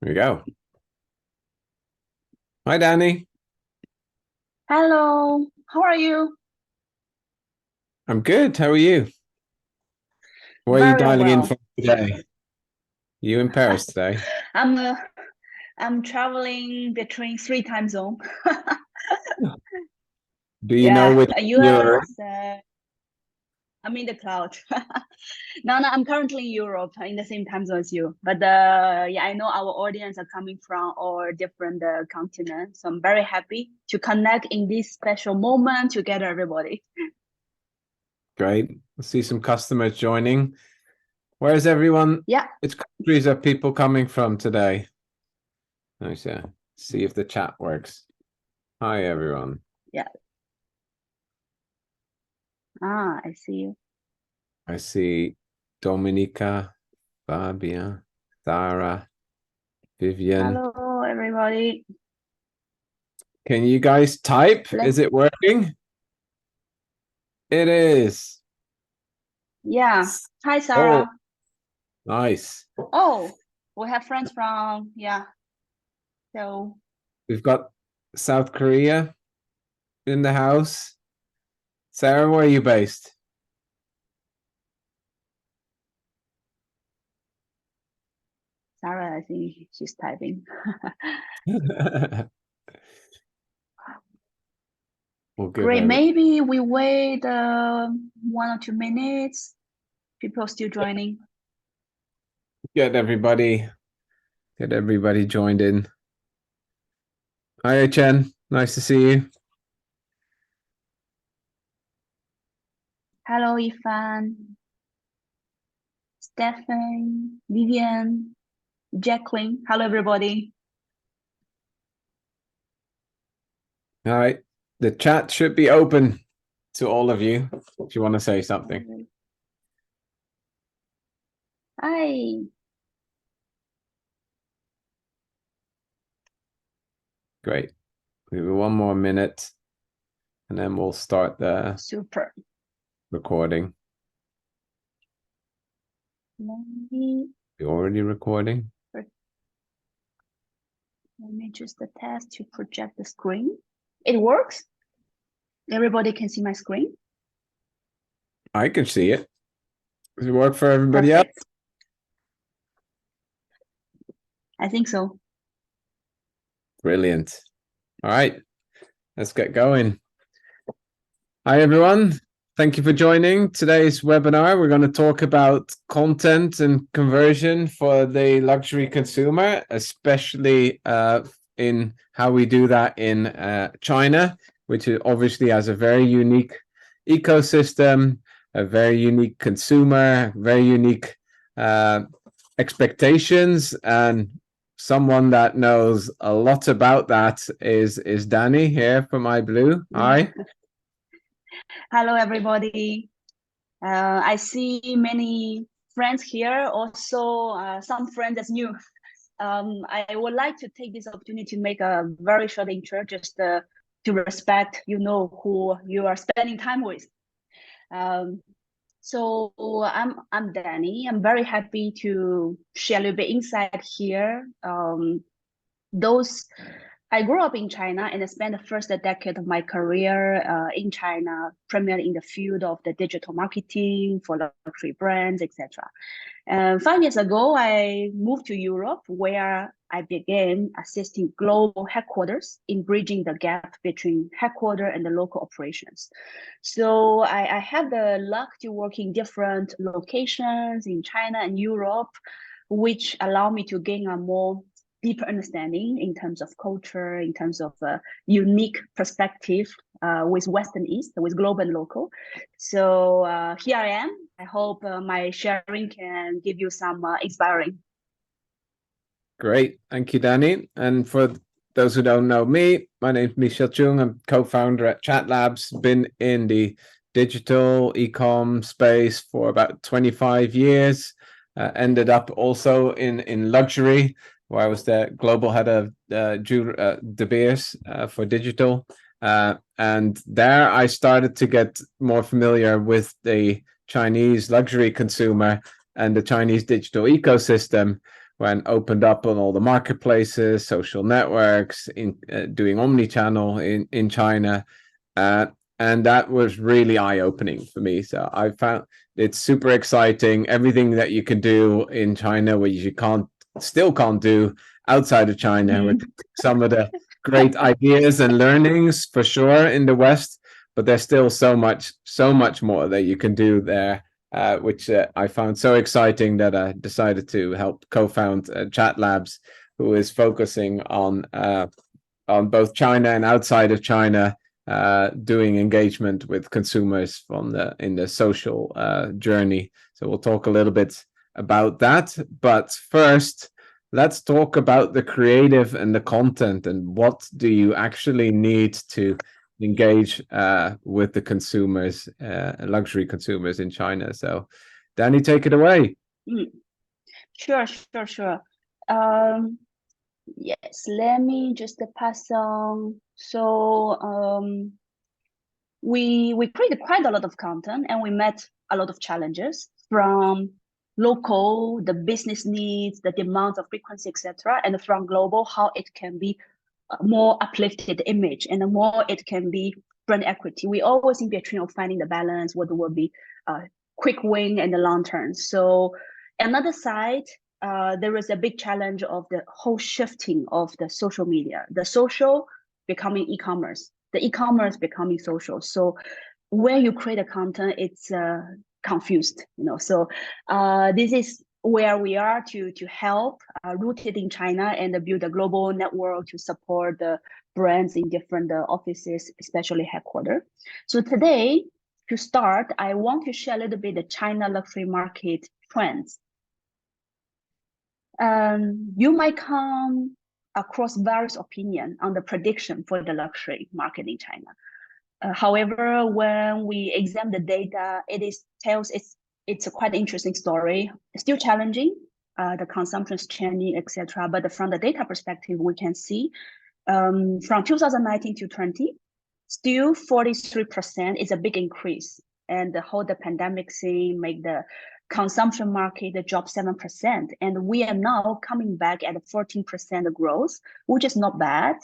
There we go. Hi, Danny. Hello, how are you? I'm good. How are you? Where are you Very dialing in well. from today? You in Paris today? I'm uh, I'm traveling between three time zone. Do you know Yeah, which you're? US. I'm in the cloud. No, I'm currently in Europe in the same time zone as you. But yeah, I know our audience are coming from all different continents. So I'm very happy to connect in this special moment together, everybody. Great. I see some customers joining. Where's everyone? Yeah, Which countries are people coming from today? Nice. Yeah. See if the chat works. Hi, everyone. yeah. Ah, I see you. I see Dominica, Fabia, Zara, Vivian. Hello, everybody. Can you guys type? Let's. Is it working? It is. Yeah. Hi, Oh, Sarah. nice. Oh, we have friends from, yeah. So, We've got South Korea in the house. Sarah, where are you based? Sarah, I think she's typing. We'll give Great. every Maybe we wait 1 or 2 minutes. People still joining. get everybody get everybody joined in. Hi, Chen. Nice to see you. Hello, Ifan, Stefan, Vivian, Jacqueline. Hello, everybody. All right. The chat should be open to all of you if you want to say something. Hi. Great. We have 1 more minute and then we'll start the Super. recording. Maybe, You already recording? let me just the test to project the screen. It works. Everybody can see my screen. I can see it. Does it work for everybody else? Perfect. I think so. Brilliant. All right. Let's get going. Hi, everyone. Thank you for joining today's webinar. We're going to talk about content and conversion for the luxury consumer, especially in how we do that in China, which obviously has a very unique ecosystem, a very unique consumer, very unique uh, expectations, and someone that knows a lot about that is Danny here from iBLUE. Hi. Hello, everybody. I see many friends here, also some friends as new. I would like to take this opportunity to make a very short intro, just to respect, who you are spending time with. Um, so I'm Danny. I'm very happy to share a little bit insight here. Those I grew up in China and I spent the first decade of my career in China, primarily in the field of the digital marketing for luxury brands, etc. 5 years ago, I moved to Europe, where I began assisting global headquarters in bridging the gap between headquarters and the local operations. So I had the luck to work in different locations in China and Europe, which allowed me to gain a more deeper understanding in terms of culture, in terms of unique perspective with Western East, with global and local. So here I am. I hope my sharing can give you some inspiring. Great. Thank you, Danny. And for those who don't know me, my name is Michel Chung. I'm co-founder at ChatLabs, been in the digital e-com space for about 25 years. Ended up also in luxury, where I was the global head of De Beers for digital. And there I started to get more familiar with the Chinese luxury consumer and the Chinese digital ecosystem, when opened up on all the marketplaces, social networks, in doing omni-channel in China. And that was really eye-opening for me. So I found it's super exciting. Everything that you can do in China, which you still can't do outside of China. We're some of the great ideas and learnings for sure in the West, but there's still so much more that you can do there, which I found so exciting that I decided to help co-found ChatLabs, who is focusing on both China and outside of China, doing engagement with consumers in the social journey. So we'll talk a little bit about that. But first, let's talk about the creative and the content, and what do you actually need to engage with the consumers, luxury consumers in China. So Danny, take it away. Sure. Yes, let me just pass on. So we created quite a lot of content, and we met a lot of challenges from local, the business needs, the demands of frequency, etc., and from global, how it can be a more uplifted image and the more it can be brand equity. We always in between of finding the balance, what will be a quick win and the long term. So another side, there is a big challenge of the whole shifting of the social media, the social becoming e-commerce, the e-commerce becoming social. So when you create a content, it's confused, So this is where we are to help, rooted in China, and build a global network to support the brands in different offices, especially headquarters. So today, to start, I want to share a little bit the China luxury market trends. You might come across various opinions on the prediction for the luxury market in China. However, when we examine the data, it's a quite interesting story. It's still challenging. The consumption is changing, etc. But from the data perspective, we can see from 2019 to 20, still 43% is a big increase. And the whole pandemic thing make the consumption market drop 7%. And we are now coming back at a 14% growth, which is not bad.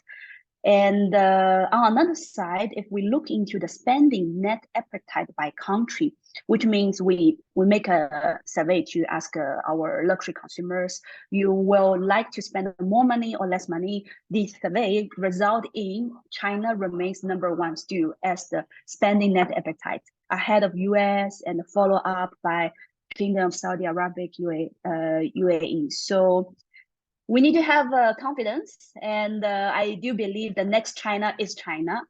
And on another side, if we look into the spending net appetite by country, which means we make a survey to ask our luxury consumers, you will like to spend more money or less money. This survey result in China remains #1 still as the spending net appetite, ahead of US and follow up by Kingdom of Saudi Arabia, UAE. So we need to have confidence, and I do believe the next China is China.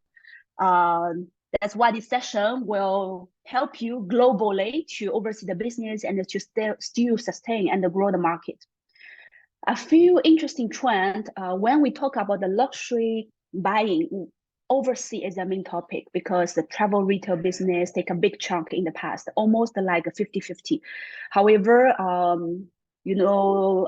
That's why this session will help you globally to oversee the business and to still sustain and grow the market. A few interesting trends when we talk about the luxury buying, overseas is the main topic because the travel retail business take a big chunk in the past, almost like a 50-50. However,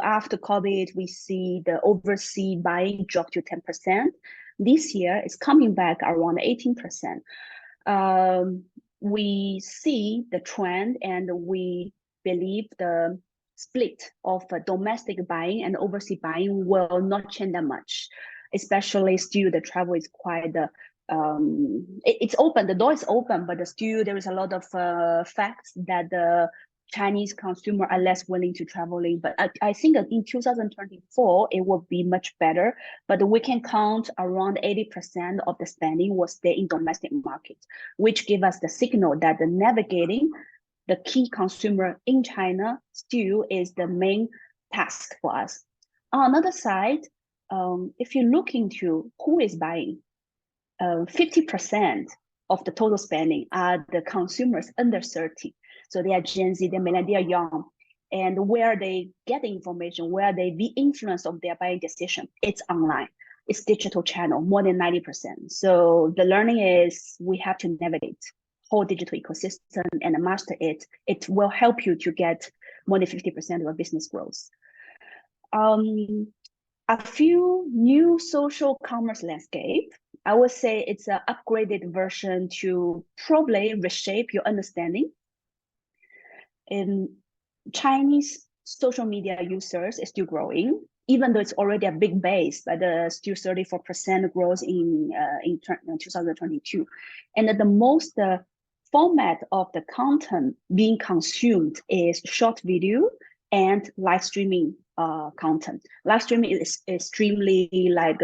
after COVID, we see the overseas buying drop to 10%. This year, it's coming back around 18%. We see the trend, and we believe the split of domestic buying and overseas buying will not change that much, especially still the travel is quite it's open, the door is open, but still there is a lot of facts that the Chinese consumer are less willing to traveling. But I think that in 2024 it will be much better, but we can count around 80% of the spending will stay in domestic market, which give us the signal that the navigating the key consumer in China still is the main task for us. On another side, if you look into who is buying, 50% of the total spending are the consumers under 30. So they are Gen Z, they're millennial, they are young. And where they get the information, where they be influence of their buying decision, it's online. It's digital channel, more than 90%. So the learning is we have to navigate whole digital ecosystem and master it. It will help you to get more than 50% of your business growth. A few new social commerce landscape. I would say it's an upgraded version to probably reshape your understanding. In Chinese social media users is still growing, even though it's already a big base, but still 34% growth in 2022. And the most format of the content being consumed is short video and live streaming content. Live streaming is extremely like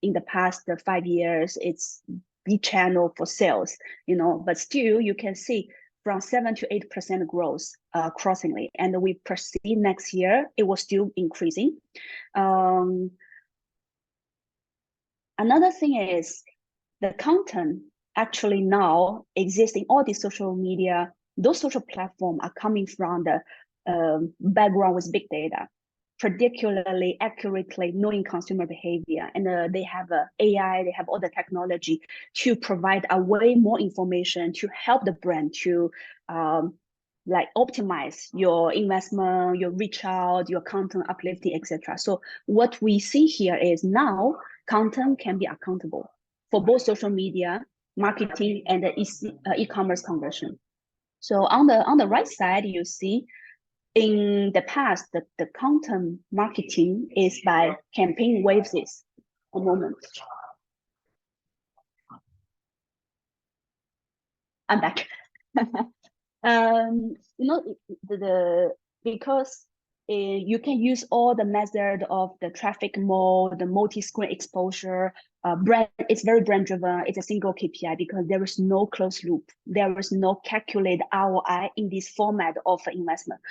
in the past 5 years, it's the channel for sales, you know, but still you can see from 7 to 8% growth crossingly. And we perceive next year, it will still increasing. Another thing is the content actually now exists in all these social media. Those social platforms are coming from the background with big data, particularly accurately knowing consumer behavior. And they have AI, they have all the technology to provide a way more information to help the brand to like optimize your investment, your reach out, your content uplifting, etc. So what we see here is now content can be accountable for both social media, marketing, and the e-commerce conversion. So on the right side, you see in the past, the content marketing is by campaign waves. A moment. I'm back. You know, because you can use all the method of the traffic mode, the multi-screen exposure, brand. It's very brand driven. It's a single KPI because there is no closed loop. There is no calculated ROI in this format of investment.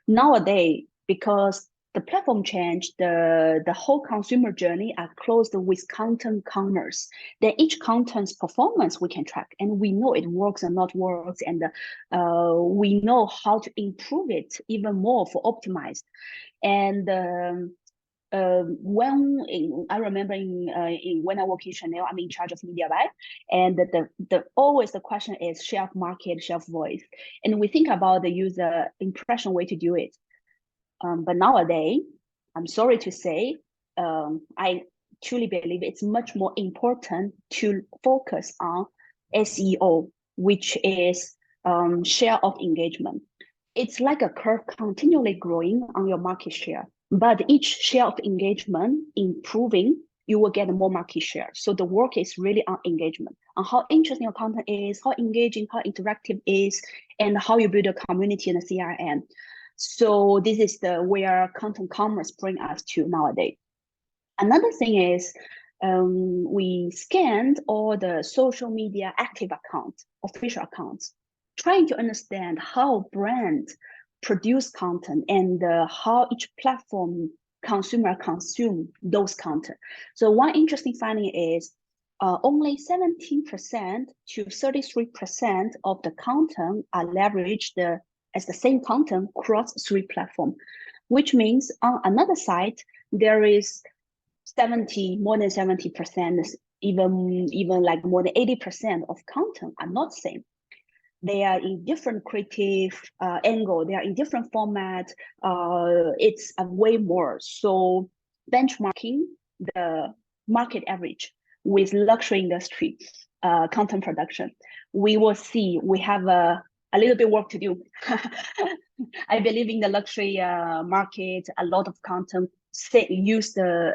Nowadays, because the platform changed, the whole consumer journey are closed with content commerce. Then each content's performance we can track, and we know it works and not works, and we know how to improve it even more for optimized. And I remember when I work in Chanel, I'm in charge of media buy, and the always the question is share of market, share of voice, and we think about the user impression way to do it. But nowadays, I'm sorry to say, I truly believe it's much more important to focus on SEO, which is share of engagement. It's like a curve continually growing on your market share, but each share of engagement improving, you will get more market share. So the work is really on engagement, on how interesting your content is, how engaging, how interactive is, and how you build a community and a CRM. So this is where content commerce bring us to nowadays. Another thing is we scanned all the social media active accounts, official accounts, trying to understand how brands produce content and how each platform consumer consume those content. So one interesting finding is only 17% to 33% of the content are leveraged as the same content across 3 platforms, which means on another side, there is more than 70%, even like more than 80% of content are not same. They are in different creative angle. They are in different format. It's a way more. So benchmarking the market average with luxury industry content production, we will see we have a little bit work to do. I believe in the luxury market, a lot of content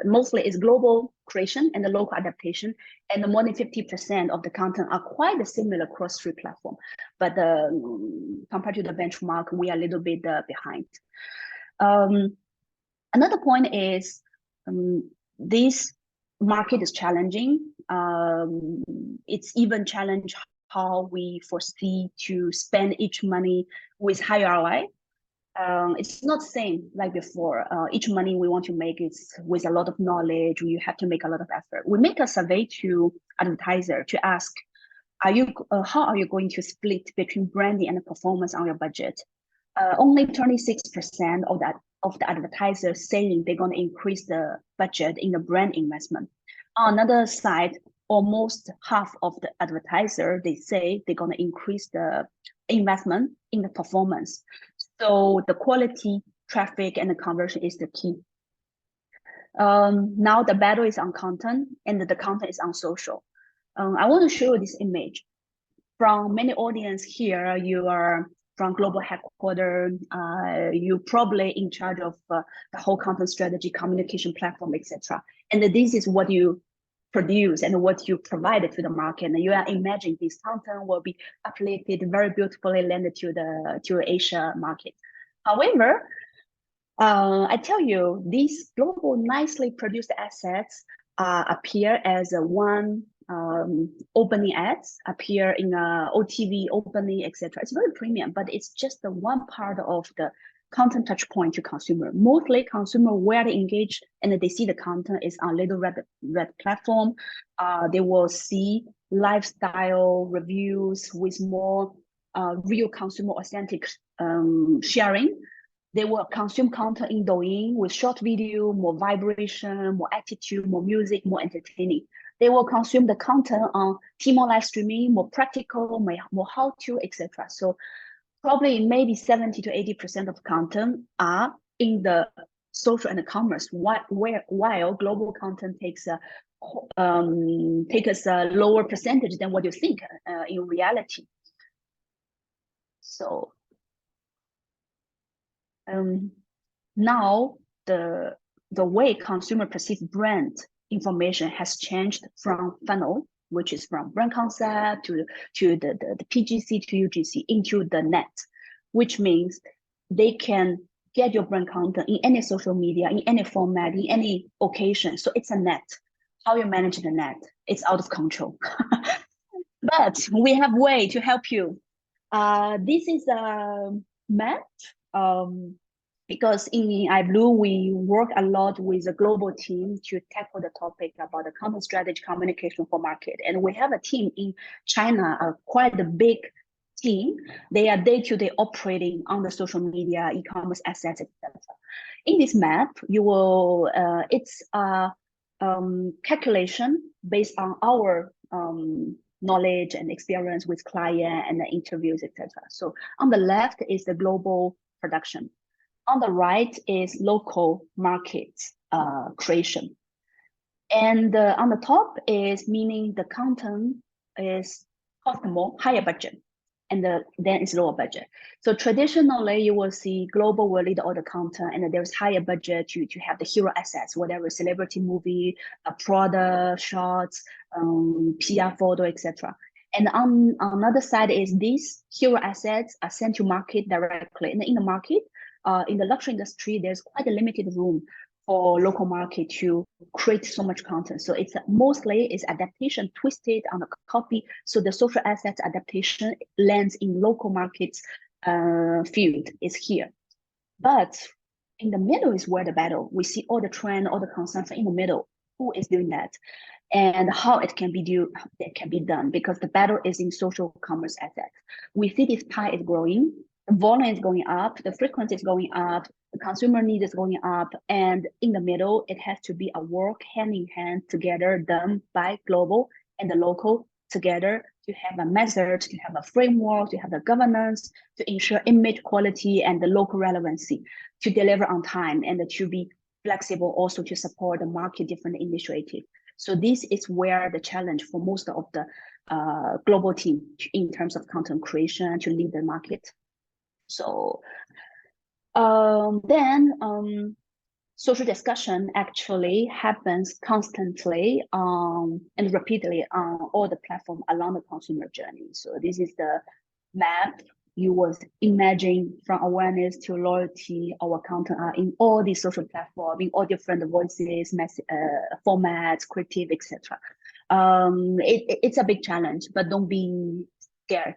mostly is global creation and the local adaptation, and more than 50% of the content are quite similar across 3 platforms. But compared to the benchmark, we are a little bit behind. Another point is this market is challenging. It's even challenge how we foresee to spend each money with high ROI. It's not the same like before. Each money we want to make is with a lot of knowledge. You have to make a lot of effort. We make a survey to advertiser to ask, how are you going to split between branding and performance on your budget? Only 26% of the advertisers saying they're going to increase the budget in the brand investment. On another side, almost half of the advertiser, they say they're going to increase the investment in the performance. So the quality, traffic, and the conversion is the key. Now the battle is on content, and the content is on social. I want to show you this image. From many audience here, you are from global headquarters. You probably in charge of the whole content strategy, communication platform, etc. And this is what you produce and what you provided to the market. And you are imagining this content will be uploaded very beautifully landed to Asia market. However, I tell you, these global nicely produced assets appear as one opening ads, appear in OTV opening, etc. It's very premium, but it's just the one part of the content touch point to consumer. Mostly consumer where they engage and they see the content is on Little Red platform. They will see lifestyle reviews with more real consumer authentic sharing. They will consume content in Douyin with short video, more vibration, more attitude, more music, more entertaining. They will consume the content on Tmall live streaming, more practical, more how-to, etc. So probably maybe 70 to 80% of content are in the social and the commerce, while global content takes a lower percentage than what you think in reality. So now the way consumer perceive brand information has changed from funnel, which is from brand concept to the PGC to UGC into the net, which means they can get your brand content in any social media, in any format, in any occasion. So it's a net. How you manage the net, it's out of control. But we have way to help you. This is a map. Because in iBLUE, we work a lot with a global team to tackle the topic about the content strategy communication for market. And we have a team in China, quite a big team. They are day-to-day operating on the social media, e-commerce assets, etc. In this map, you will, it's a calculation based on our knowledge and experience with client and the interviews, etc. So on the left is the global production. On the right is local market creation. And on the top is meaning the content is cost more, higher budget, and then it's lower budget. So traditionally, you will see global will lead all the content, and there's higher budget to have the hero assets, whatever celebrity movie, a product, shots, PR photo, etc. And on another side is these hero assets are sent to market directly. And in the market, in the luxury industry, there's quite a limited room for local market to create so much content. So it's mostly is adaptation twisted on the copy. So the social assets adaptation lands in local markets field is here. But in the middle is where the battle. We see all the trend, all the consumption in the middle. Who is doing that? And how it can be done, because the battle is in social commerce assets. We see this pie is growing, the volume is going up, the frequency is going up, the consumer need is going up, and in the middle, it has to be a work hand in hand together done by global and the local together to have a method, to have a framework, to have a governance, to ensure image quality and the local relevancy, to deliver on time and to be flexible also to support the market different initiative. So this is where the challenge for most of the global team in terms of content creation to lead the market. So then social discussion actually happens constantly and repeatedly on all the platforms along the consumer journey. So this is the map you would imagine from awareness to loyalty. Our content are in all these social platforms, in all different voices, formats, creative, etc. It's a big challenge, but don't be scared.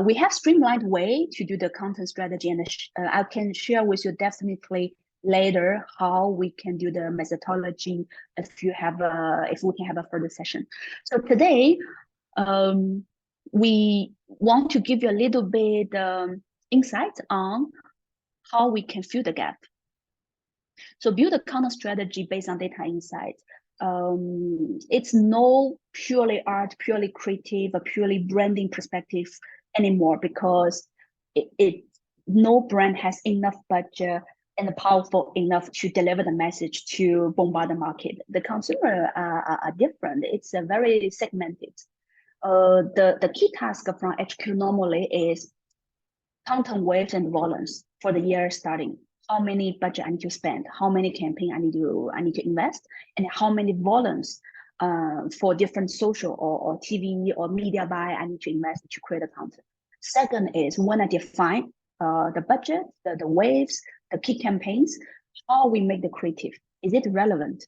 We have streamlined way to do the content strategy, and I can share with you definitely later how we can do the methodology if we can have a further session. So today, we want to give you a little bit insight on how we can fill the gap. So build a content strategy based on data insight. It's no purely art, purely creative, or purely branding perspective anymore, because no brand has enough budget and powerful enough to deliver the message to bombard the market. The consumer are different. It's a very segmented. The key task from HQ normally is content waves and volumes for the year starting. How many budget I need to spend, how many campaign I need to invest, and how many volumes for different social or TV or media buy I need to invest to create a content. Second is when I define the budget, the waves, the key campaigns, how we make the creative. Is it relevant?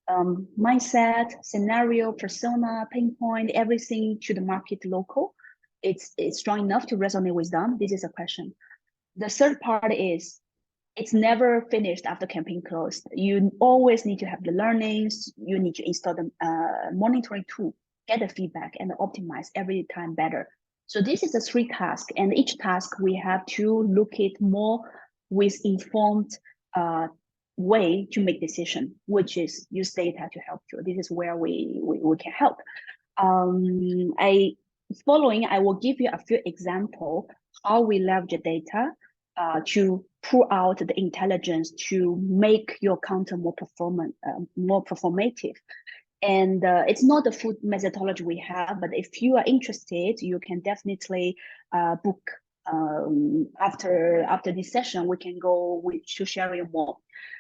Mindset, scenario, persona, pinpoint, everything to the market local. It's strong enough to resonate with them. This is a question. The third part is it's never finished after campaign closed. You always need to have the learnings. You need to install the monitoring tool, get the feedback, and optimize every time better. So this is the 3 tasks, and each task we have to look at more with informed way to make decision, which is use data to help you. This is where we can help. I will give you a few examples how we leverage data to pull out the intelligence to make your content more performative. And it's not the full methodology we have, but if you are interested, you can definitely book after this session. We can go to share you more.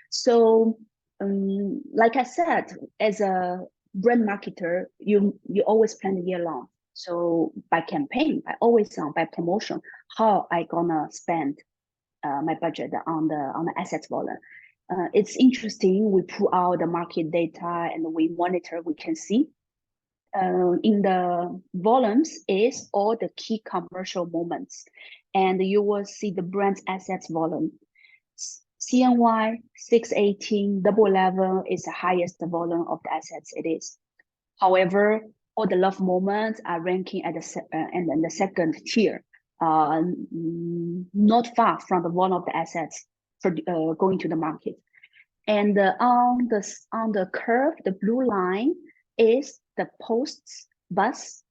So, like I said, as a brand marketer, you always plan a year long. So by campaign, by always on, by promotion, how I gonna spend my budget on the assets volume. It's interesting. We pull out the market data and we monitor. We can see in the volumes is all the key commercial moments, and you will see the brand's assets volume. CNY 618 Double 11 is the highest volume of the assets it is. However, all the love moments are ranking at the second tier, not far from the one of the assets for going to the market. And on the curve, the blue line is the posts buzz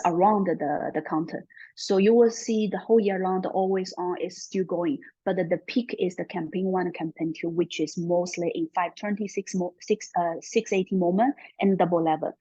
around the content. So you will see the whole year long, the always on is still going, but the peak is the campaign 1 and campaign 2, which is mostly in 520, 680 moment and Double 11.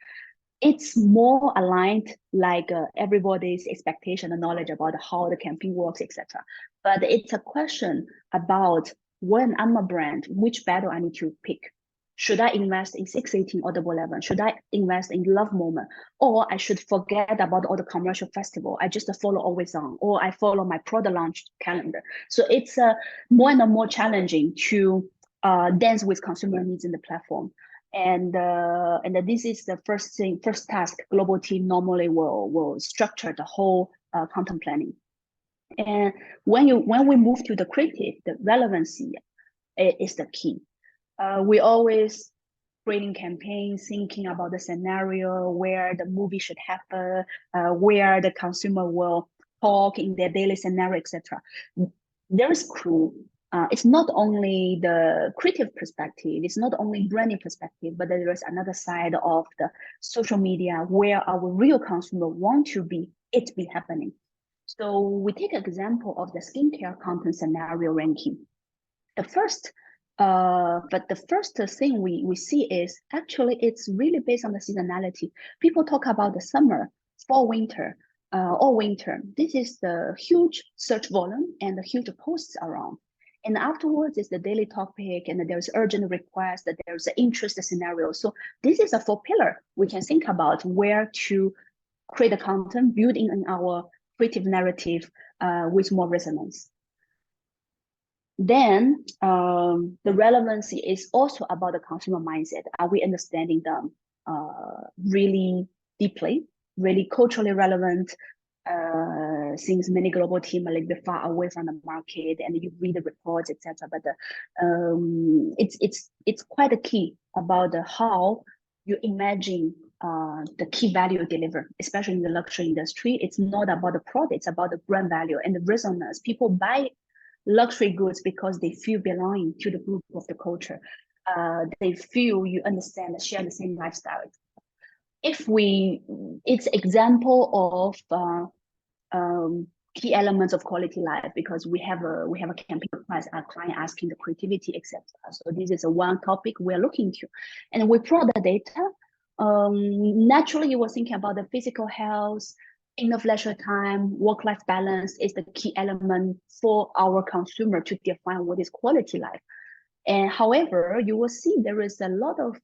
It's more aligned like everybody's expectation and knowledge about how the campaign works, etc. But it's a question about when I'm a brand, which battle I need to pick. Should I invest in 618 or Double 11? Should I invest in love moment? Or I should forget about all the commercial festival. I just follow always on, or I follow my product launch calendar. So it's more and more challenging to dance with consumer needs in the platform. And this is the first task global team normally will structure the whole content planning. And when we move to the creative, the relevancy is the key. We always creating campaigns, thinking about the scenario, where the movie should happen, where the consumer will talk in their daily scenario, etc. There is crew. It's not only the creative perspective, it's not only branding perspective, but there is another side of the social media where our real consumer want to be happening. So we take an example of the skincare content scenario ranking. The first thing we see is actually it's really based on the seasonality. People talk about the summer, fall, winter, or winter. This is the huge search volume and the huge posts around. And afterwards is the daily topic, and there's urgent request, that there's an interest scenario. So this is a 4 pillar we can think about where to create a content building in our creative narrative with more resonance. Then the relevancy is also about the consumer mindset. Are we understanding them really deeply, really culturally relevant? Since many global teams are a little bit far away from the market, and you read the reports, etc. But it's quite a key about how you imagine the key value deliver, especially in the luxury industry. It's not about the product; it's about the brand value and the resonance. People buy luxury goods because they feel belonging to the group of the culture. They feel you understand, share the same lifestyle. It's example of key elements of quality life, because we have a campaign request, our client asking the creativity, etc. So this is one topic we're looking to, and we pull the data. Naturally, you were thinking about the physical health, in the leisure time, work-life balance is the key element for our consumer to define what is quality life. And however, you will see there is a lot of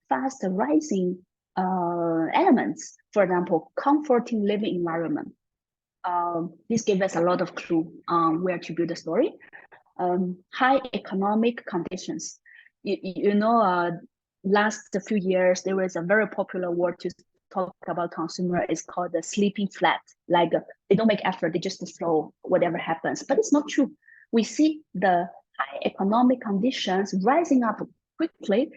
fast rising elements. For example, comforting living environment. This gives us a lot of clue on where to build a story. High economic conditions. You know, last few years, there was a very popular word to talk about consumer is called the sleeping flat. Like they don't make effort, they just slow whatever happens. But it's not true. We see the high economic conditions rising up quickly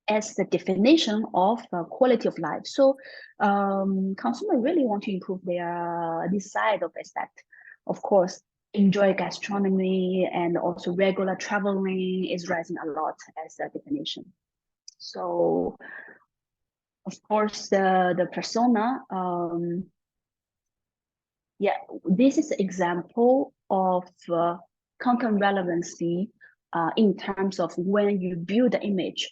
as the definition of quality of life. So consumer really want to improve their this side of aspect. Of course, enjoy gastronomy and also regular traveling is rising a lot as a definition. So of course the persona, yeah, this is an example of content relevancy in terms of when you build the image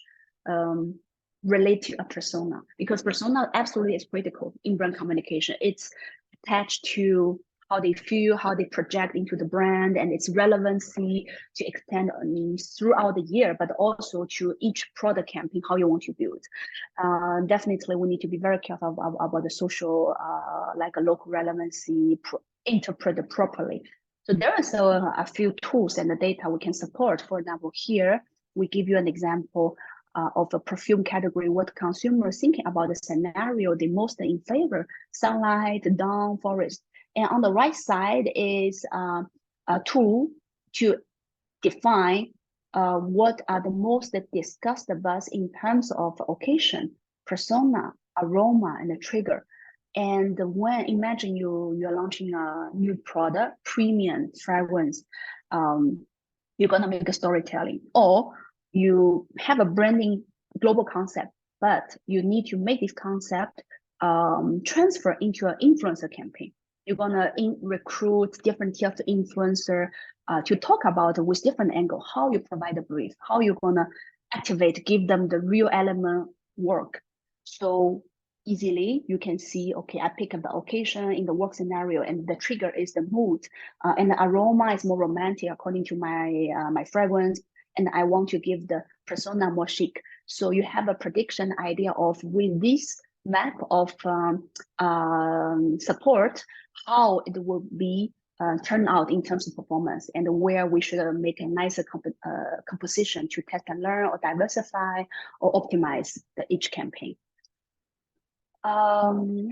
relate to a persona, because persona absolutely is critical in brand communication. It's attached to how they feel, how they project into the brand, and its relevancy to extend throughout the year, but also to each product campaign, how you want to build. Definitely, we need to be very careful about the social, like a local relevancy, interpreted properly. So there is a few tools and the data we can support. For example, here we give you an example of a perfume category, what consumers thinking about the scenario they most in favor: sunlight, dawn, forest. And on the right side is a tool to define what are the most discussed buzz in terms of occasion, persona, aroma, and the trigger. And when imagine you're launching a new product, premium fragrance, you're gonna make a storytelling, or you have a branding global concept, but you need to make this concept transfer into an influencer campaign. You're gonna recruit different tiers of influencer to talk about with different angle, how you provide a brief, how you're gonna activate, give them the real element work. So easily you can see, okay, I pick up the occasion in the work scenario, and the trigger is the mood, and the aroma is more romantic according to my fragrance, and I want to give the persona more chic. So you have a prediction idea of, with this map of support, how it will be turn out in terms of performance, and where we should make a nicer composition to test and learn, or diversify, or optimize each campaign.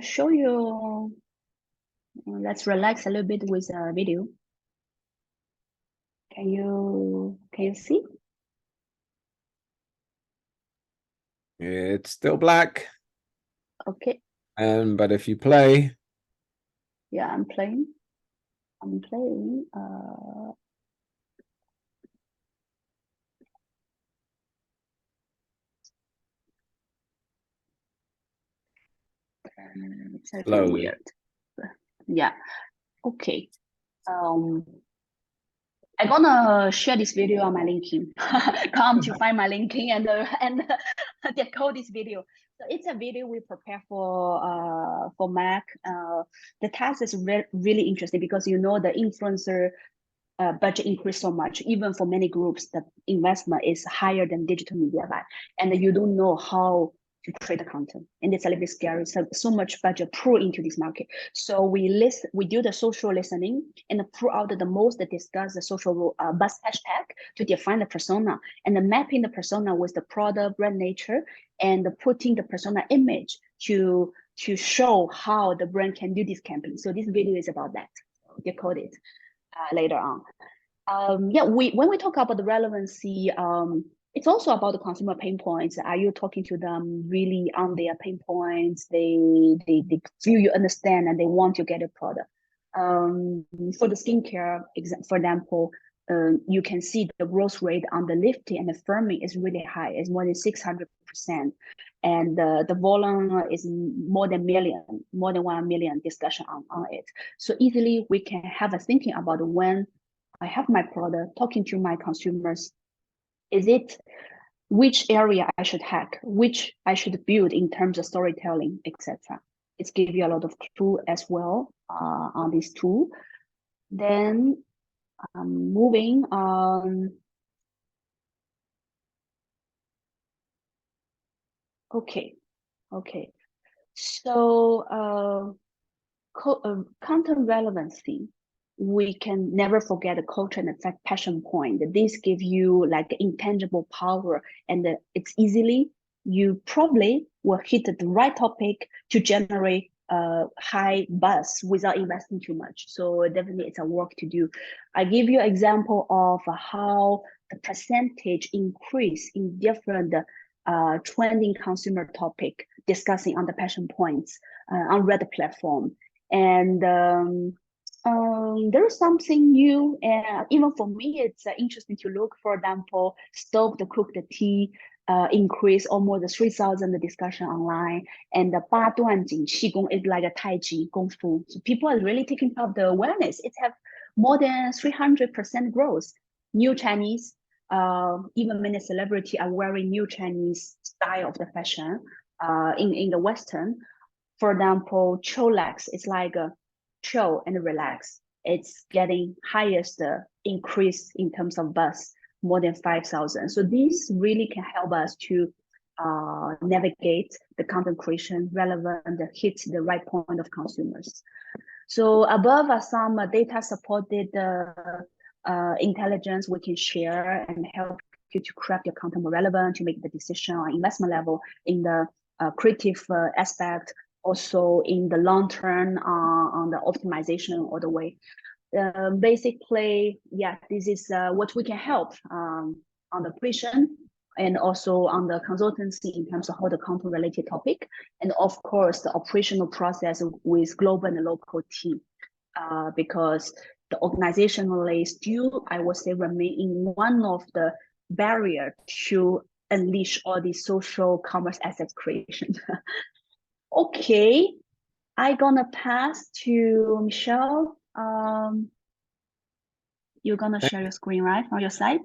Show you, let's relax a little bit with a video. Can you see? It's still black. Okay. But if you play. Yeah, I'm playing. It's a little weird. Yeah. Okay. I'm gonna share this video on my LinkedIn. Come to find my LinkedIn and decode this video. So it's a video we prepare for Mac. The task is really interesting because you know the influencer budget increased so much. Even for many groups, the investment is higher than digital media buy, and you don't know how to create the content, and it's a little bit scary. So much budget pour into this market. So we do the social listening and pull out the most discussed the social buzz hashtag to define the persona, and then mapping the persona with the product brand nature, and putting the persona image to show how the brand can do this campaign. So this video is about that. Decode it later on. Yeah, when we talk about the relevancy, it's also about the consumer pain points. Are you talking to them really on their pain points? They feel you understand and they want to get a product. For the skincare, for example, you can see the growth rate on the lifting and the firming is really high. It's more than 600%. And the volume is more than 1 million discussion on it. So easily we can have a thinking about when I have my product, talking to my consumers, is it which area I should hack, which I should build in terms of storytelling, etc. It's give you a lot of tool as well on this tool. Then moving on. Okay. So content relevancy, we can never forget the culture and effect passion point. This give you like intangible power, and it's easily, you probably will hit the right topic to generate high buzz without investing too much. So definitely it's a work to do. I give you an example of how the percentage increase in different trending consumer topic discussing on the passion points on Reddit platform. And there is something new, and even for me, it's interesting to look. For example, stove the cook the tea increase almost 3,000 discussion online, and the 八段锦气功 is like a Tai Chi Kung Fu. So people are really taking up the awareness. It have more than 300% growth. New Chinese, even many celebrity are wearing new Chinese style of the fashion in the Western. For example, chillax is like a chill and relax. It's getting highest increase in terms of buzz, more than 5,000. So this really can help us to navigate the content creation relevant, hit the right point of consumers. So above are some data supported intelligence we can share and help you to craft your content more relevant, to make the decision on investment level in the creative aspect, also in the long term on the optimization all the way. Basically, yeah, this is what we can help on the creation and also on the consultancy in terms of how the content related topic, and of course the operational process with global and local team, because the organizationally still, I would say, remain in one of the barrier to unleash all these social commerce asset creation. Okay, I'm gonna pass to Michelle. You're gonna share your screen, right, on your side?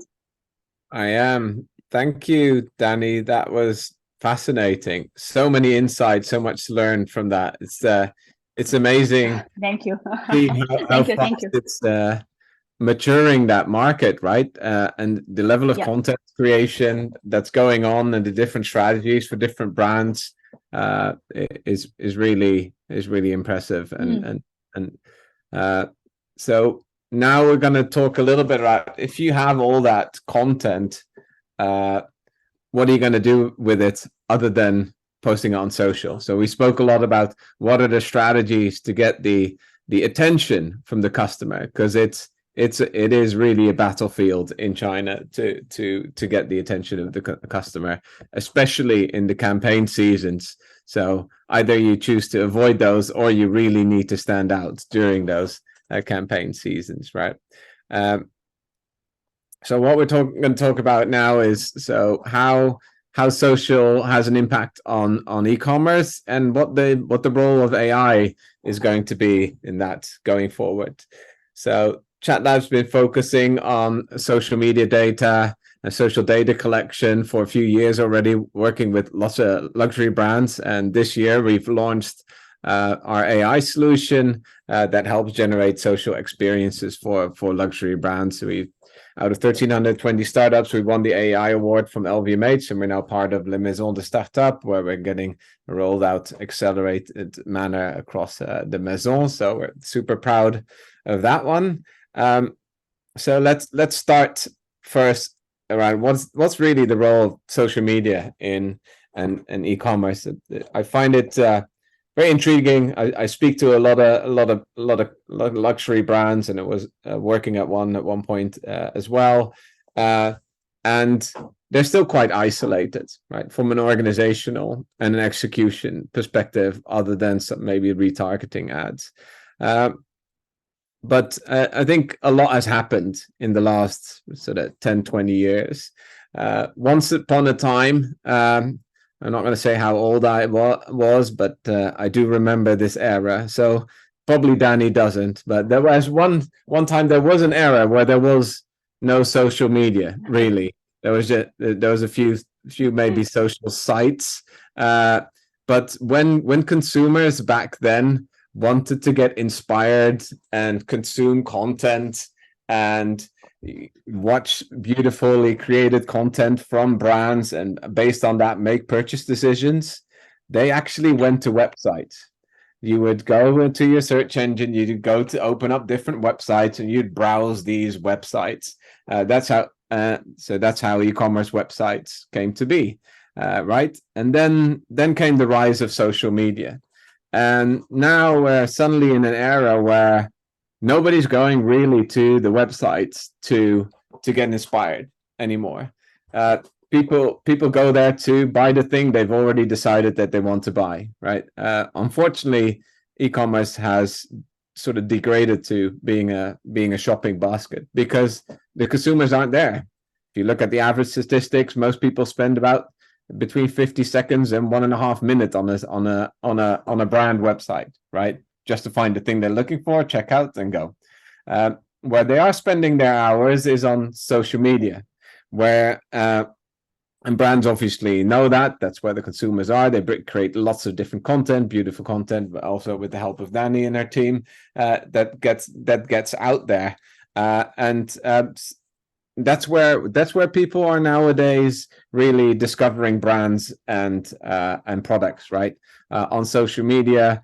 I am. Thank you, Danny. That was fascinating. So many insights, so much to learn from that. It's amazing. Thank you. See how fast it's maturing, that market, right? And the level of content creation that's going on and the different strategies for different brands is really impressive. So now we're going to talk a little bit about, if you have all that content, what are you going to do with it other than posting it on social? So we spoke a lot about what are the strategies to get the attention from the customer, because it is really a battlefield in China to get the attention of the customer, especially in the campaign seasons. So either you choose to avoid those, or you really need to stand out during those campaign seasons, right? So what we're going to talk about now is how social has an impact on e-commerce, and what the role of AI is going to be in that going forward. So ChatLabs been focusing on social media data and social data collection for a few years already, working with lots of luxury brands. And this year we've launched our AI solution that helps generate social experiences for luxury brands. So we've, out of 1,320 startups, we won the AI award from LVMH, and we're now part of Le Maison de Startup, where we're getting rolled out accelerated manner across the Maison. So we're super proud of that one. So let's start first around what's really the role of social media in e-commerce. I find it very intriguing. I speak to a lot of luxury brands, and it was working at one point as well, and they're still quite isolated, right, from an organizational and an execution perspective, other than some maybe retargeting ads. But I think a lot has happened in the last sort of 10-20 years. Once upon a time, I'm not going to say how old I was, but I do remember this era. So probably Danny doesn't, but there was one time there was an era where there was no social media, really. There was a few maybe social sites, But when consumers back then wanted to get inspired and consume content and watch beautifully created content from brands and based on that make purchase decisions, they actually went to websites. You would go into your search engine, you'd go to open up different websites and you'd browse these websites. That's how e-commerce websites came to be, right? And then came the rise of social media. And now we're suddenly in an era where nobody's going really to the websites to get inspired anymore. People go there to buy the thing they've already decided that they want to buy, right? Unfortunately, e-commerce has sort of degraded to being a shopping basket because the consumers aren't there. If you look at the average statistics, most people spend about between 50 seconds and 1.5 minutes on a brand website, right? Just to find the thing they're looking for, check out and go. Where they are spending their hours is on social media, where and brands obviously know that. That's where the consumers are. They create lots of different content, beautiful content, but also with the help of Danny and her team, that gets out there. That's where people are nowadays really discovering brands and products, right? On social media,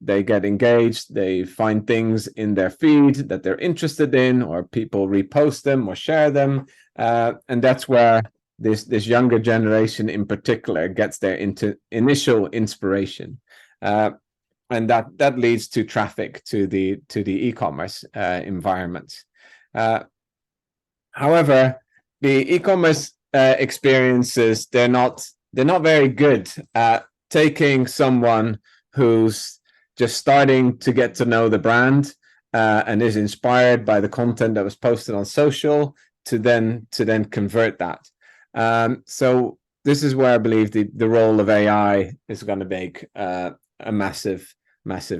they get engaged, they find things in their feed that they're interested in, or people repost them or share them, and that's where this younger generation in particular gets their initial inspiration, and that leads to traffic to the e-commerce environment. However, the e-commerce experiences, they're not very good at taking someone who's just starting to get to know the brand and is inspired by the content that was posted on social to then convert that. So this is where I believe the role of AI is going to make a massive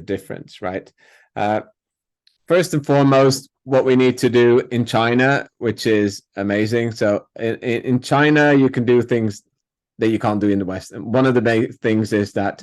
difference, right? First and foremost, what we need to do in China, which is amazing. So in China, you can do things that you can't do in the West. And one of the big things is that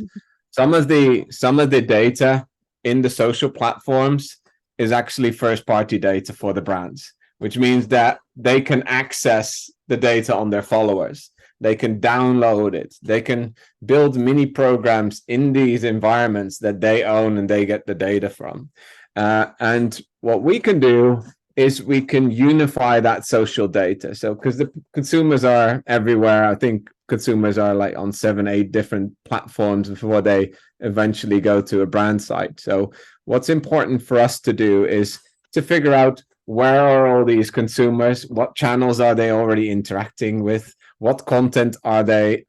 some of the data in the social platforms is actually first-party data for the brands, which means that they can access the data on their followers. They can download it. They can build mini programs in these environments that they own and they get the data from. And what we can do is we can unify that social data. So because the consumers are everywhere, I think consumers are like on 7-8 different platforms before they eventually go to a brand site. So what's important for us to do is to figure out where are all these consumers, what channels are they already interacting with, what content are they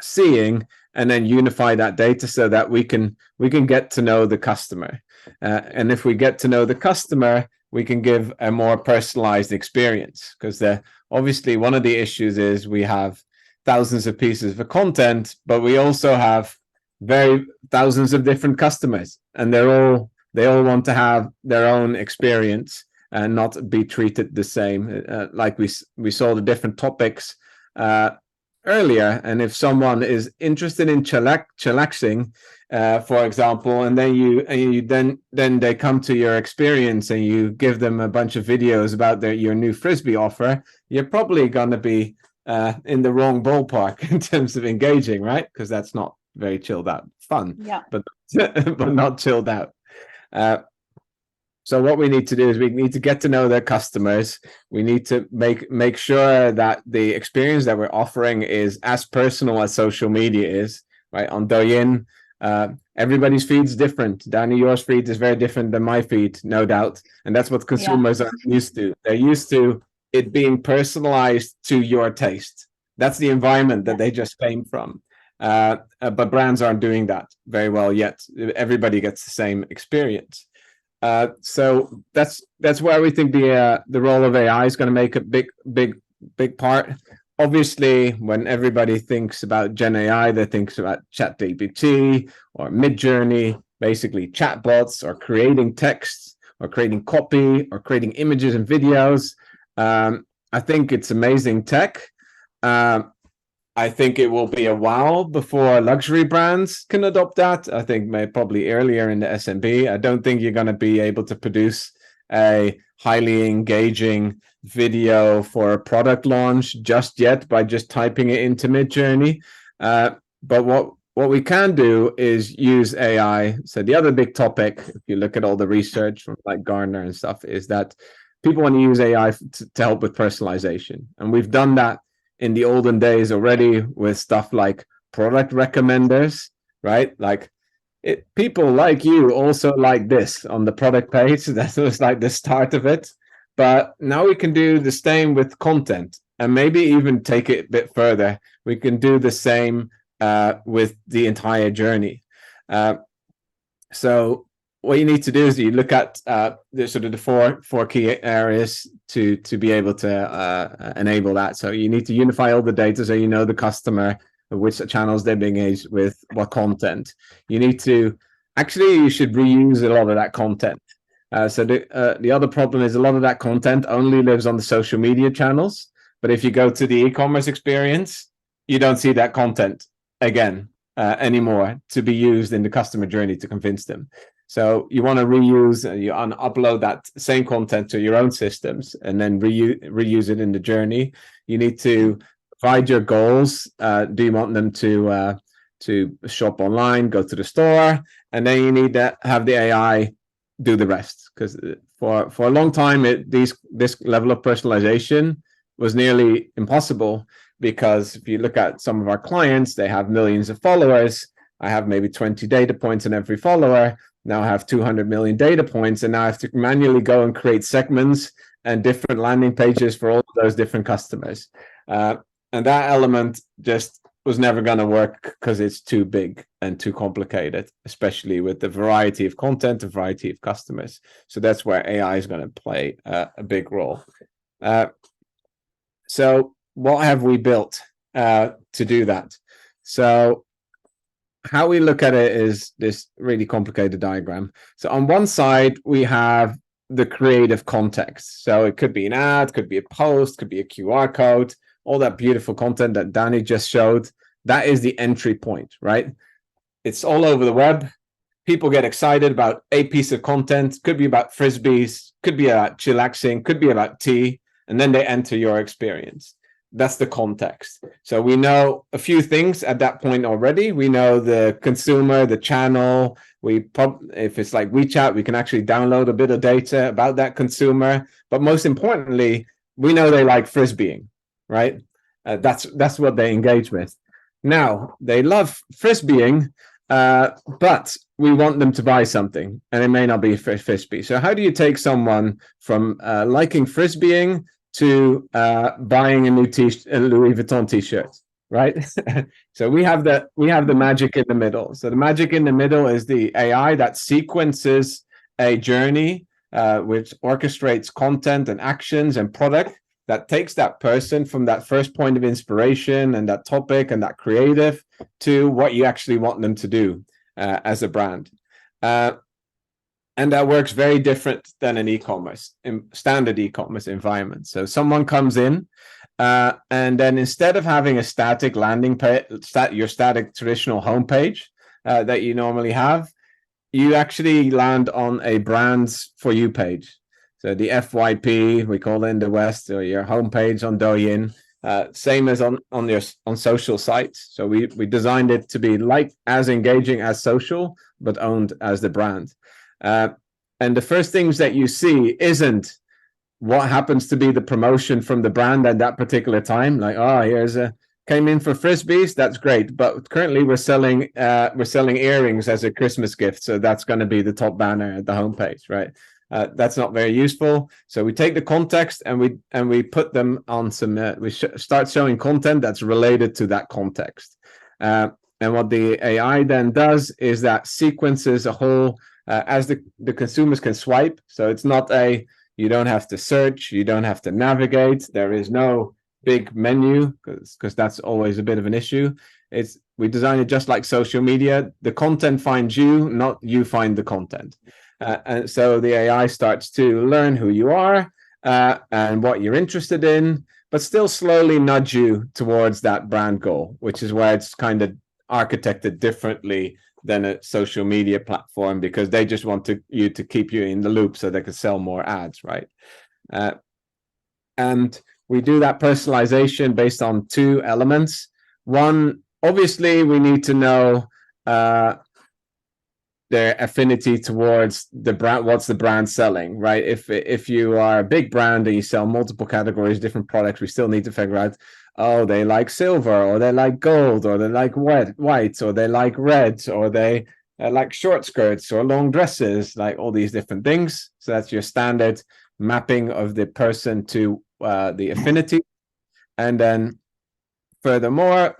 seeing, and then unify that data so that we can get to know the customer. And if we get to know the customer, we can give a more personalized experience, because obviously one of the issues is we have thousands of pieces of content, but we also have thousands of different customers, and they all want to have their own experience and not be treated the same. Like we saw the different topics earlier, and if someone is interested in chillaxing, for example, and then they come to your experience and you give them a bunch of videos about your new frisbee offer, you're probably going to be in the wrong ballpark in terms of engaging, right? Because that's not very chilled out fun, Yeah. but not chilled out. So what we need to do is we need to get to know their customers. We need to make sure that the experience that we're offering is as personal as social media is, right? On Douyin, everybody's feed is different. Danny, yours feed is very different than my feed, no doubt. And that's what consumers are used to. They're used to it being personalized to your taste. That's the environment that they just came from. But brands aren't doing that very well yet. Everybody gets the same experience. So that's where we think the role of AI is going to make a big part. Obviously, when everybody thinks about Gen AI, they think about ChatGPT or Midjourney, basically chatbots, or creating text, or creating copy, or creating images and videos. I think it's amazing tech. I think it will be a while before luxury brands can adopt that. I think probably earlier in the SMB. I don't think you're going to be able to produce a highly engaging video for a product launch just yet by just typing it into Midjourney. But what we can do is use AI. So the other big topic, if you look at all the research from like Gartner and stuff, is that people want to use AI to help with personalization. And we've done that in the olden days already with stuff like product recommenders, right? Like people like you also like this on the product page. That was like the start of it. But now we can do the same with content and maybe even take it a bit further. We can do the same with the entire journey. So what you need to do is you look at the sort of the four key areas to be able to enable that. So you need to unify all the data so you know the customer, which channels they're being engaged with, what content. You need to you should reuse a lot of that content. So the other problem is a lot of that content only lives on the social media channels. But if you go to the e-commerce experience, you don't see that content again anymore to be used in the customer journey to convince them. So you want to reuse, you upload that same content to your own systems and then reuse it in the journey. You need to provide your goals. Do you want them to shop online, go to the store, and then you need to have the AI do the rest. Because for a long time, this level of personalization was nearly impossible. Because if you look at some of our clients, they have millions of followers. I have maybe 20 data points on every follower. Now I have 200 million data points, and now I have to manually go and create segments and different landing pages for all of those different customers. And that element just was never going to work because it's too big and too complicated, especially with the variety of content, the variety of customers. So that's where AI is going to play a big role. So what have we built to do that? So how we look at it is this really complicated diagram. So on one side, we have the creative context. So it could be an ad, could be a post, could be a QR code, all that beautiful content that Danny just showed. That is the entry point, right? It's all over the web. People get excited about a piece of content. Could be about frisbees, could be about chillaxing, could be about tea, and then they enter your experience. That's the context. So we know a few things at that point already. We know the consumer, the channel. If it's like WeChat, we can actually download a bit of data about that consumer. But most importantly, we know they like frisbeeing, right? That's what they engage with. Now, they love frisbeeing, but we want them to buy something, and it may not be frisbee. So how do you take someone from liking frisbeeing to buying a new Louis Vuitton t-shirt, right? So we have the magic in the middle. So the magic in the middle is the AI that sequences a journey, which orchestrates content and actions and product that takes that person from that first point of inspiration and that topic and that creative to what you actually want them to do as a brand. And that works very different than an standard e-commerce environment. So someone comes in, and then instead of having a static landing page, your static traditional homepage that you normally have, you actually land on a brands for you page. So the FYP, we call it in the West, or your homepage on Douyin, same as on social sites. So we designed it to be like as engaging as social, but owned as the brand. And the first things that you see isn't what happens to be the promotion from the brand at that particular time. Like, oh, came in for frisbees, that's great. But currently we're selling earrings as a Christmas gift, so that's going to be the top banner at the homepage, right? That's not very useful. So we take the context and we put them on some. Start showing content that's related to that context. And what the AI then does is that sequences a whole. As the consumers can swipe. So it's not you don't have to search, you don't have to navigate. There is no big menu because that's always a bit of an issue. We design it just like social media. The content finds you, not you find the content. And so the AI starts to learn who you are and what you're interested in, but still slowly nudge you towards that brand goal, which is where it's kind of architected differently than a social media platform, because they just want you to keep you in the loop so they can sell more ads, right? And we do that personalization based on two elements. One, obviously, we need to know their affinity towards the brand. What's the brand selling, right? If you are a big brand and you sell multiple categories, different products, we still need to figure out, oh, they like silver, or they like gold, or they like white, or they like red, or they like short skirts or long dresses, like all these different things. So that's your standard mapping of the person to the affinity. And then furthermore,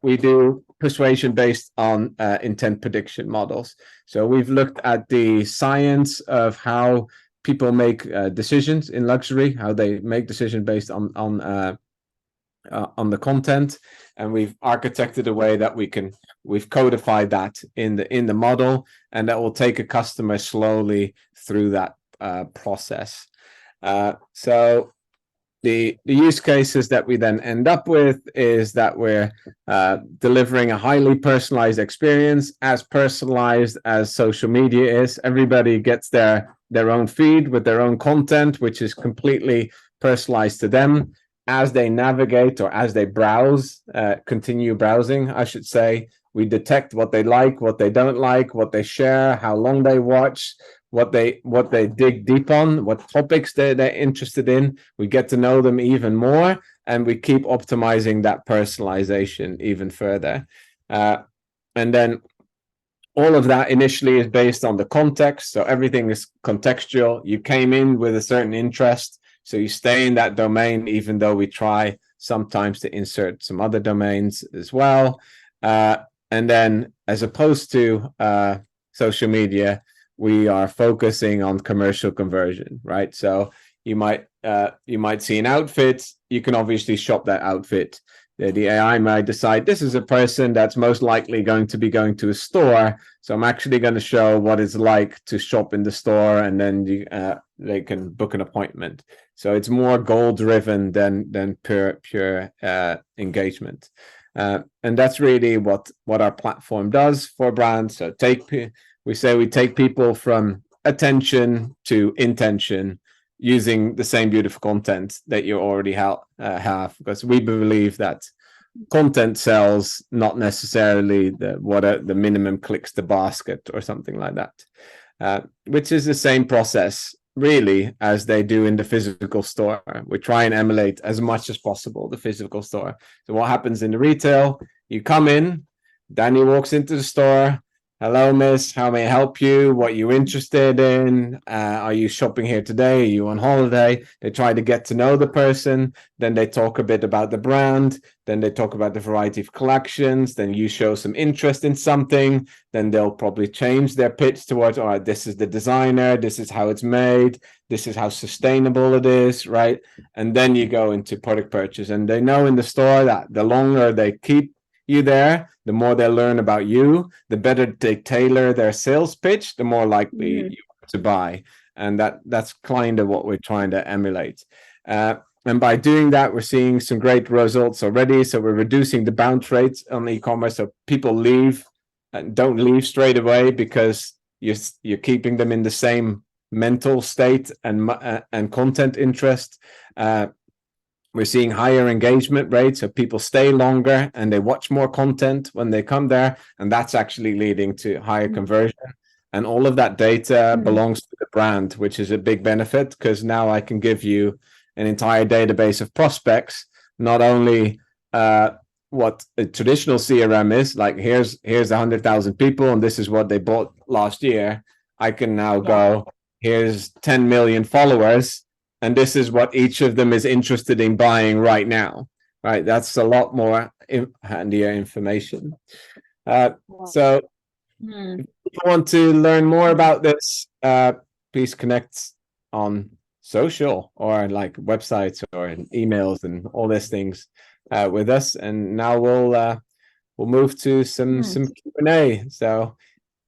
we do persuasion based on intent prediction models. So we've looked at the science of how people make decisions in luxury, how they make decisions based on the content, and we've architected a way that we've codified that in the model, and that will take a customer slowly through that process. So the use cases that we then end up with is that we're delivering a highly personalized experience, as personalized as social media is. Everybody gets their own feed with their own content, which is completely personalized to them as they navigate, or as they browse, continue browsing, I should say. We detect what they like, what they don't like, what they share, how long they watch, what they dig deep on, what topics they're interested in. We get to know them even more, and we keep optimizing that personalization even further. And then all of that initially is based on the context. So everything is contextual. You came in with a certain interest, so you stay in that domain, even though we try sometimes to insert some other domains as well. And then, as opposed to social media, we are focusing on commercial conversion, right? So you might see an outfit. You can obviously shop that outfit. The AI might decide this is a person that's most likely going to be going to a store, so I'm actually going to show what it's like to shop in the store, and then they can book an appointment. So it's more goal driven than pure engagement. And that's really what our platform does for brands. So we take people from attention to intention using the same beautiful content that you already have, because we believe that content sells, not necessarily the minimum clicks to basket or something like that, which is the same process really as they do in the physical store. We try and emulate as much as possible the physical store. So what happens in the retail? You come in, Danny walks into the store. Hello, miss. How may I help you? What are you interested in? Are you shopping here today? Are you on holiday? They try to get to know the person. Then they talk a bit about the brand. Then they talk about the variety of collections. Then you show some interest in something. Then they'll probably change their pitch towards, all right, this is the designer. This is how it's made. This is how sustainable it is, right? And then you go into product purchase. And they know in the store that the longer they keep you there, the more they learn about you, the better they tailor their sales pitch, the more likely you are to buy. And that's kind of what we're trying to emulate. And by doing that, we're seeing some great results already. So we're reducing the bounce rates on e-commerce. So people leave and don't leave straight away because you're keeping them in the same mental state and content interest. We're seeing higher engagement rates, so people stay longer and they watch more content when they come there, and that's actually leading to higher conversion. And all of that data belongs to the brand, which is a big benefit, because now I can give you an entire database of prospects, not only what a traditional CRM is, like here's 100,000 people and this is what they bought last year. I can now go, here's 10 million followers, and this is what each of them is interested in buying right now, right? That's a lot more handier information. So if you want to learn more about this, please connect on social or like websites or emails and all these things with us. And now we'll move to some Q&A. So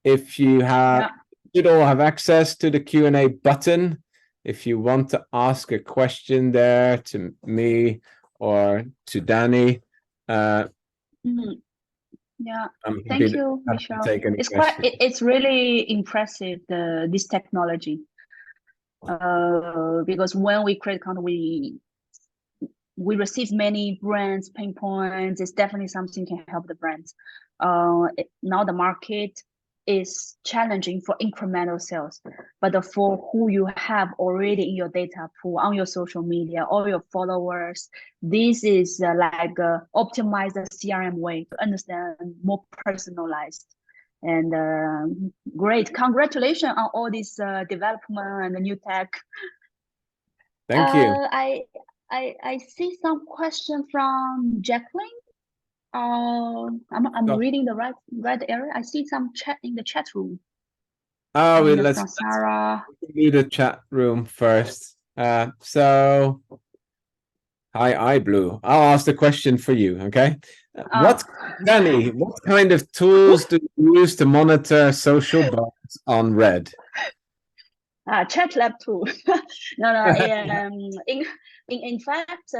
if you have, you should all have access to the Q&A button if you want to ask a question there to me or to Danny, Yeah, I'm thank happy you, to Michelle. take any It's questions. it's really impressive this technology. Because when we create content, we receive many brands pain points. It's definitely something can help the brands. Now the market is challenging for incremental sales, but for who you have already in your data pool on your social media, all your followers, this is optimize the CRM way to understand more personalized. And great, congratulations on all this development and the new tech. Thank you. I see some question from Jacqueline. I'm So, reading the right area. I see some chat in the chat room. let's From Sarah. do the chat room first. So hi, iBLUE. I'll ask the question for you, okay? Danny, what kind of tools do you use to monitor social bots on Red? ChatLab tool. No. In fact,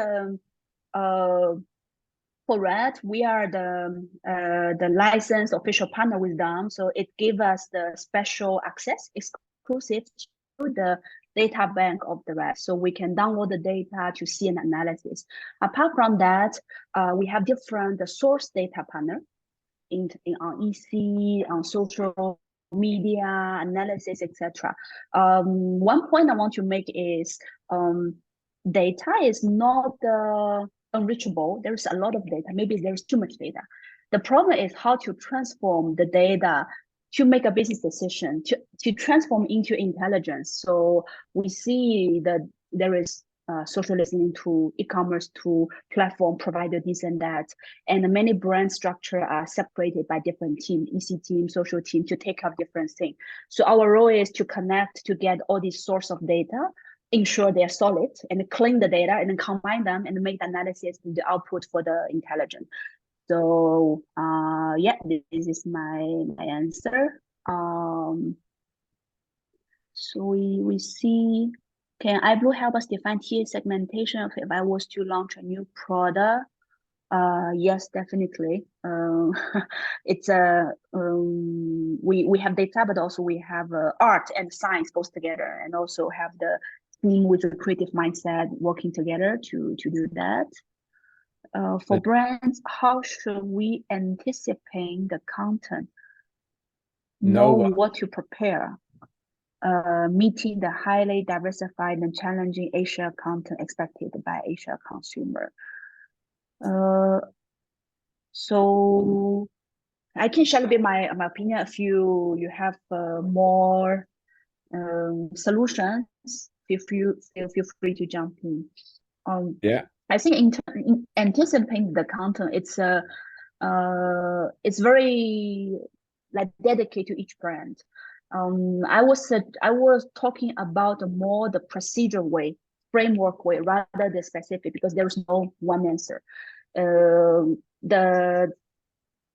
for Red, we are the licensed official partner with them, so it gives us the special access, exclusive to the data bank of the Red, so we can download the data to see an analysis. Apart from that, we have different source data partner in on EC, on social media analysis, etc. One point I want to make is data is not unreachable. There's a lot of data. Maybe there's too much data. The problem is how to transform the data to make a business decision, to transform into intelligence. So we see that there is social listening tool, e-commerce tool, platform provider, this and that. And many brand structure are separated by different team, EC team, social team, to take care of different things. So our role is to connect, to get all these source of data, ensure they're solid, and clean the data, and then combine them and make the analysis and the output for the intelligence. So yeah, this is my answer. So we see, can iBLUE help us define TA segmentation of if I was to launch a new product? Yes, definitely. It's a we have data, but also we have art and science both together, and also have the team with a creative mindset working together to do that. For brands, how should we anticipate the content? Know what to prepare. Meeting the highly diversified and challenging Asia content expected by Asia consumer. So I can share a bit my opinion. If you have more solutions, feel free to jump in. Yeah. I think in anticipating the content, it's very like dedicated to each brand. I was talking about more the procedure way, framework way, rather than specific, because there is no one answer.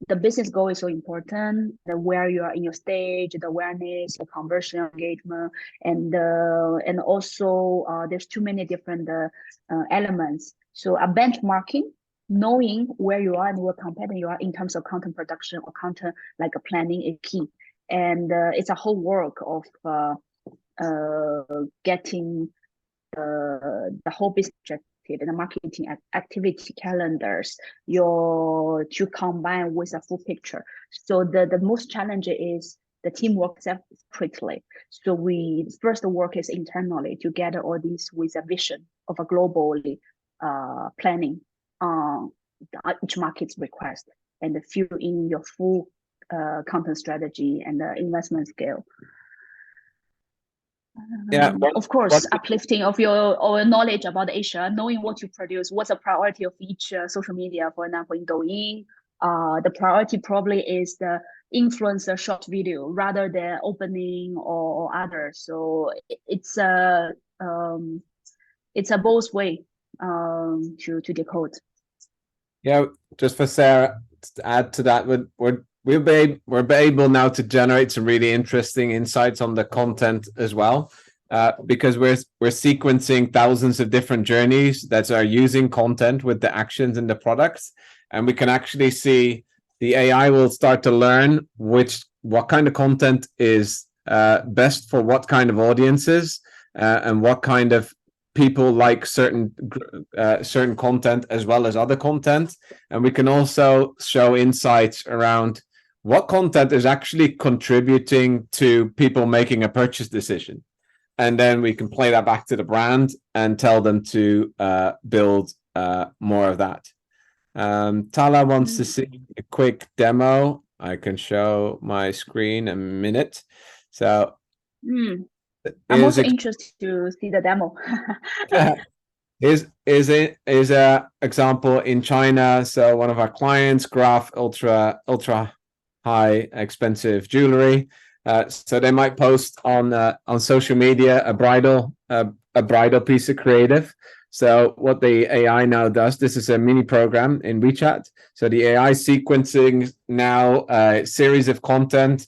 The business goal is so important, the where you are in your stage, the awareness, the conversion, engagement, and also there's too many different elements. So a benchmarking, knowing where you are and what competitor you are in terms of content production or content like a planning is key. And it's a whole work of getting the whole business objective and the marketing activity calendars to combine with a full picture. So the most challenging is the teamwork separately. So we first work is internally to gather all these with a vision of a globally planning each market's request, and fill in your full content strategy and the investment scale. Yeah, of course, uplifting of your knowledge about Asia, knowing what you produce, what's the priority of each social media. For example, in Douyin, the priority probably is the influencer short video rather than opening or others. So it's a both way to decode. Yeah, just for Sarah to add to that, we're able now to generate some really interesting insights on the content as well. because we're sequencing thousands of different journeys that are using content with the actions and the products, and we can actually see the AI will start to learn what kind of content is best for what kind of audiences, and what kind of people like certain content as well as other content. And we can also show insights around what content is actually contributing to people making a purchase decision. And then we can play that back to the brand and tell them to build more of that. Tala wants to see a quick demo. I can show my screen a minute. So I'm also interested to see the demo. is a example in China. So one of our clients, Graph, ultra high expensive jewelry. So they might post on social media a bridal piece of creative. So what the AI now does, this is a mini program in WeChat. So the AI sequencing now a series of content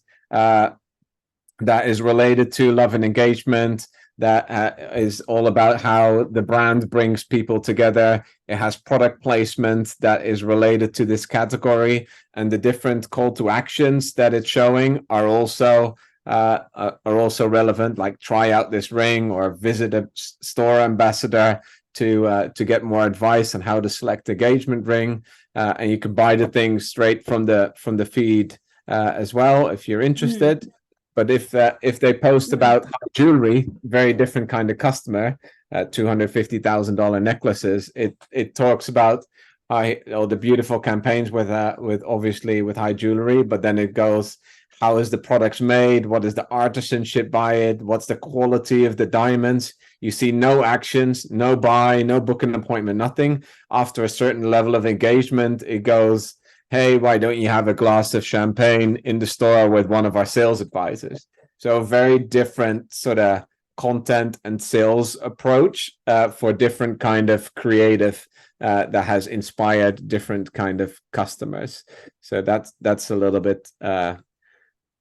that is related to love and engagement, that is all about how the brand brings people together. It has product placement that is related to this category, and the different call to actions that it's showing are also relevant, like try out this ring or visit a store ambassador to get more advice on how to select engagement ring. And you can buy the things straight from the feed as well if you're interested. But if they post about jewelry, very different kind of customer, $250,000 necklaces, it talks about the beautiful campaigns with obviously with high jewelry, but then it goes, how is the products made? What is the artisanship by it? What's the quality of the diamonds? You see no actions, no buy, no book an appointment, nothing. After a certain level of engagement, it goes, hey, why don't you have a glass of champagne in the store with one of our sales advisors? So a very different sort of content and sales approach for different kind of creative that has inspired different kind of customers. So that's a little bit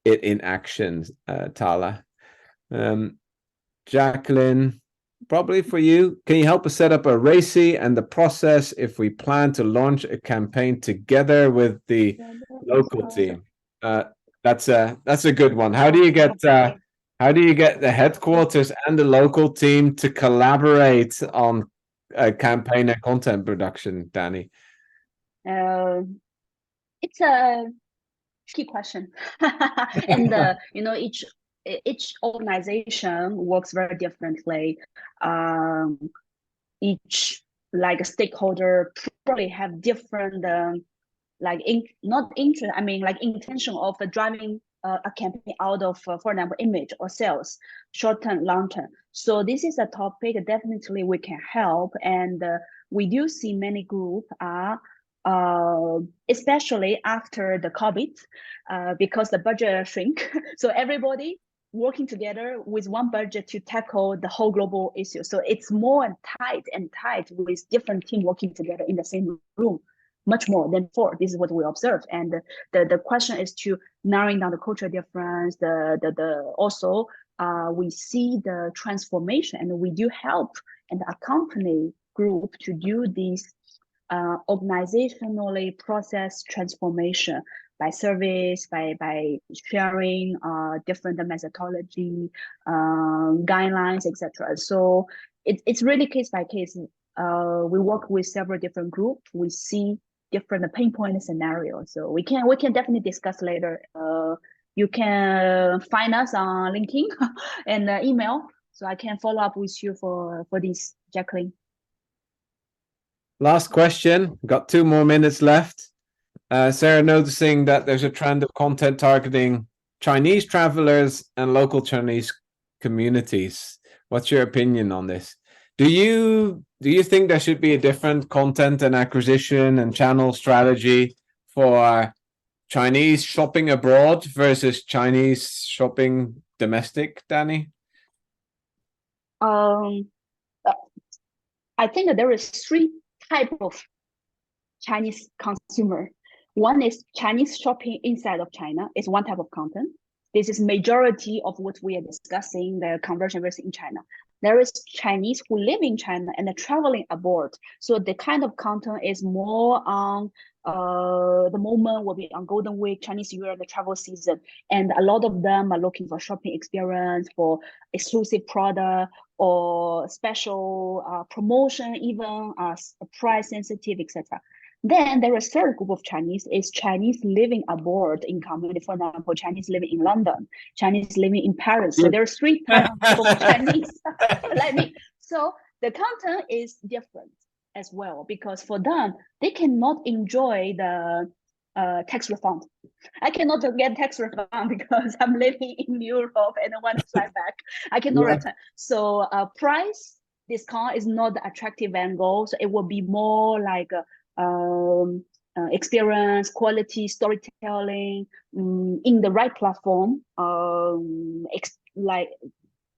it in action, Tala. Jacqueline, probably for you, can you help us set up a RACI and the process if we plan to launch a campaign together with the local team? That's a good one. How do you get the headquarters and the local team to collaborate on campaign and content production, Danny? It's a key question. And each organization works very differently. Each like stakeholder probably have different intention of driving a campaign out of, for example, image or sales, short term, long term. So this is a topic definitely we can help, and we do see many groups are especially after the COVID, because the budget shrink. So everybody working together with one budget to tackle the whole global issue. So it's more tight with different teams working together in the same room, much more than before. This is what we observe. And the question is to narrowing down the cultural difference. Also we see the transformation, and we do help and accompany group to do this organizationally process transformation by service, by sharing different methodology, guidelines, etc. So it's really case by case. We work with several different groups. We see different pain point scenarios. So we can definitely discuss later. You can find us on LinkedIn and email, so I can follow up with you for this, Jacqueline. Last question. Got 2 more minutes left. Sarah, noticing that there's a trend of content targeting Chinese travelers and local Chinese communities. What's your opinion on this? Do you think there should be a different content and acquisition and channel strategy for Chinese shopping abroad versus Chinese shopping domestic, Danny? I think that there is 3 types of Chinese consumer. One is Chinese shopping inside of China. It's one type of content. this is majority of what we are discussing, the conversion rates in China. There is Chinese who live in China and are traveling abroad. So the kind of content is more on the moment will be on Golden Week, Chinese New Year, the travel season. And a lot of them are looking for shopping experience, for exclusive product or special promotion, even price sensitive, etc. Then there is third group of Chinese is Chinese living abroad in community. For example, Chinese living in London, Chinese living in Paris. So there are three types of Chinese. So the content is different as well, because for them, they cannot enjoy the tax refund. I cannot get tax refund because I'm living in Europe and I want to fly back. I cannot return. So price discount is not the attractive angle. So it will be more like experience, quality, storytelling in the right platform, like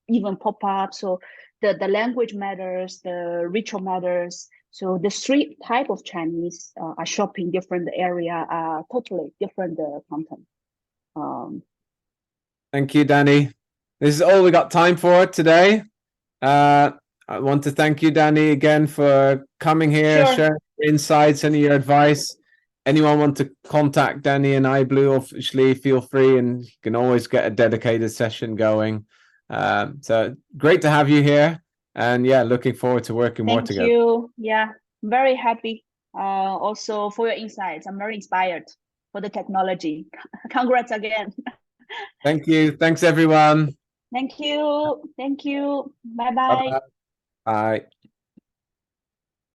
even pop-up. So the language matters, the ritual matters. So the three type of Chinese are shopping different area, totally different content. Thank you, Danny. This is all we got time for today. I want to thank you, Danny, again for coming here, sharing your insights and your advice. Anyone want to contact Danny and iBLUE, officially, feel free, and you can always get a dedicated session going. So great to have you here, and yeah, looking forward to working more together. Thank you. Yeah, very happy. Also for your insights. I'm very inspired for the technology. Congrats again. Thank you. Thanks, everyone. Thank you. Thank you. Bye-bye. Bye-bye. Bye.